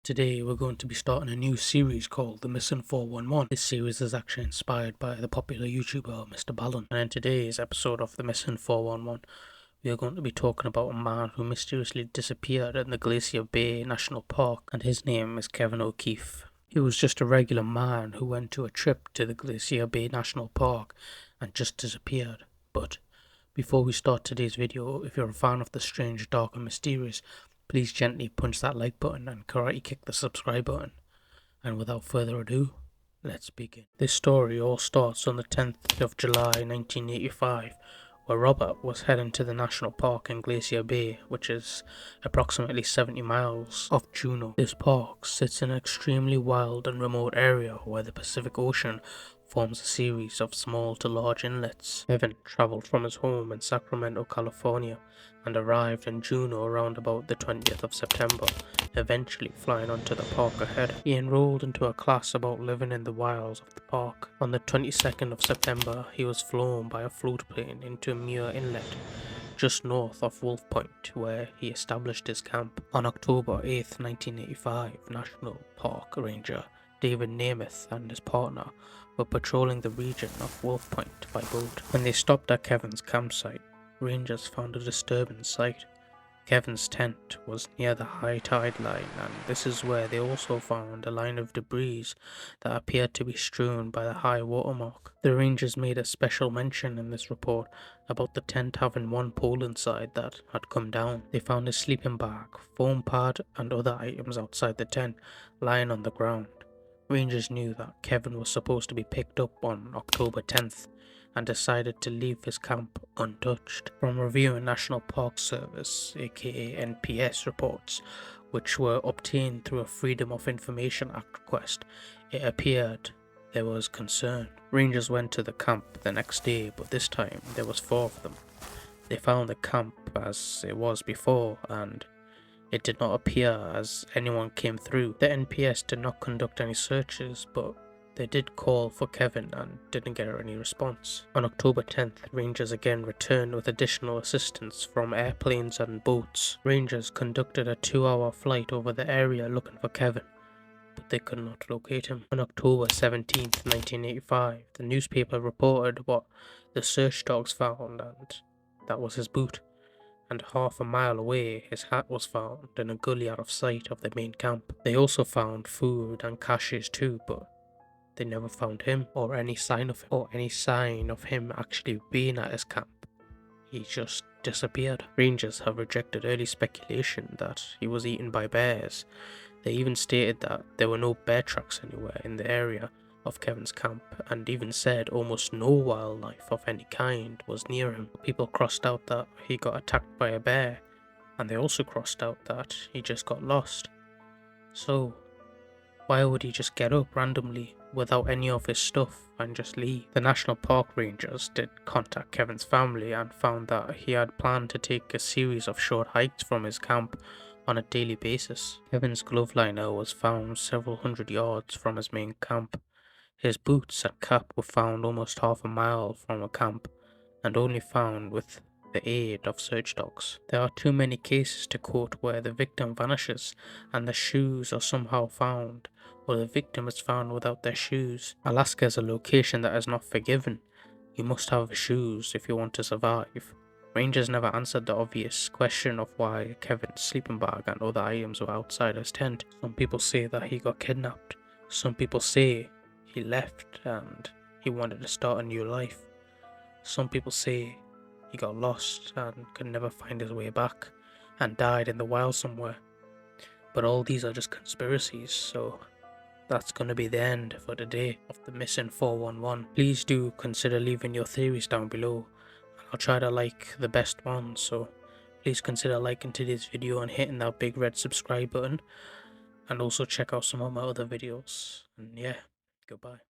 Today we're going to be starting a new series called The Missing 411. This series is actually inspired by the popular YouTuber Mr. Ballon. And in today's episode of The Missing 411, we are going to be talking about a man who mysteriously disappeared in the Glacier Bay National Park, and his name is Kevin O'Keefe. He was just a regular man who went to a trip to the Glacier Bay National Park and just disappeared. But before we start today's video, if you're a fan of the strange, dark and mysterious, please gently punch that like button and karate kick the subscribe button. And without further ado, let's begin. This story all starts on the 10th of July 1985, where Robert was heading to the national park in Glacier Bay, which is approximately 70 miles off Juneau. This park sits in an extremely wild and remote area where the Pacific Ocean forms a series of small to large inlets. Kevin travelled from his home in Sacramento, California, and arrived in Juneau around about the 20th of September, eventually flying onto the park ahead. He enrolled into a class about living in the wilds of the park. On the 22nd of September, he was flown by a float plane into Muir Inlet, just north of Wolf Point, where he established his camp. On October 8th, 1985, National Park Ranger David Nemeth and his partner were patrolling the region of Wolf Point by boat. When they stopped at Kevin's campsite, rangers found a disturbing sight. Kevin's tent was near the high tide line, and this is where they also found a line of debris that appeared to be strewn by the high water mark. The rangers made a special mention in this report about the tent having one pole inside that had come down. They found a sleeping bag, foam pad and other items outside the tent lying on the ground. Rangers knew that Kevin was supposed to be picked up on October 10th and decided to leave his camp untouched. From reviewing National Park Service aka NPS reports, which were obtained through a Freedom of Information Act request, it appeared there was concern. Rangers went to the camp the next day, but this time there was 4 of them. They found the camp as it was before, and it did not appear as anyone came through. The NPS did not conduct any searches, but they did call for Kevin and didn't get any response. On October 10th, rangers again returned with additional assistance from airplanes and boats. Rangers conducted a 2-hour flight over the area looking for Kevin, but they could not locate him. On October 17th, 1985, the newspaper reported what the search dogs found, and that was his boot. And half a mile away, his hat was found in a gully out of sight of the main camp. They also found food and caches too, but they never found him or any sign of him actually being at his camp. He just disappeared. Rangers have rejected early speculation that he was eaten by bears. They even stated that there were no bear tracks anywhere in the area of Kevin's camp, and even said almost no wildlife of any kind was near him. People crossed out that he got attacked by a bear, and they also crossed out that he just got lost. So why would he just get up randomly without any of his stuff and just leave? The National Park Rangers did contact Kevin's family and found that he had planned to take a series of short hikes from his camp on a daily basis. Kevin's glove liner was found several hundred yards from his main camp. His boots and cap were found almost half a mile from a camp, and only found with the aid of search dogs. There are too many cases to quote where the victim vanishes and the shoes are somehow found, or the victim is found without their shoes. Alaska is a location that is not forgiving. You must have shoes if you want to survive. Rangers never answered the obvious question of why Kevin's sleeping bag and other items were outside his tent. Some people say that he got kidnapped. Some people say he left and he wanted to start a new life. Some people say he got lost and could never find his way back and died in the wild somewhere. But all these are just conspiracies, so that's gonna be the end for today of the Missing 411. Please do consider leaving your theories down below. I'll try to like the best ones, so please consider liking today's video and hitting that big red subscribe button. And also check out some of my other videos. And yeah, goodbye.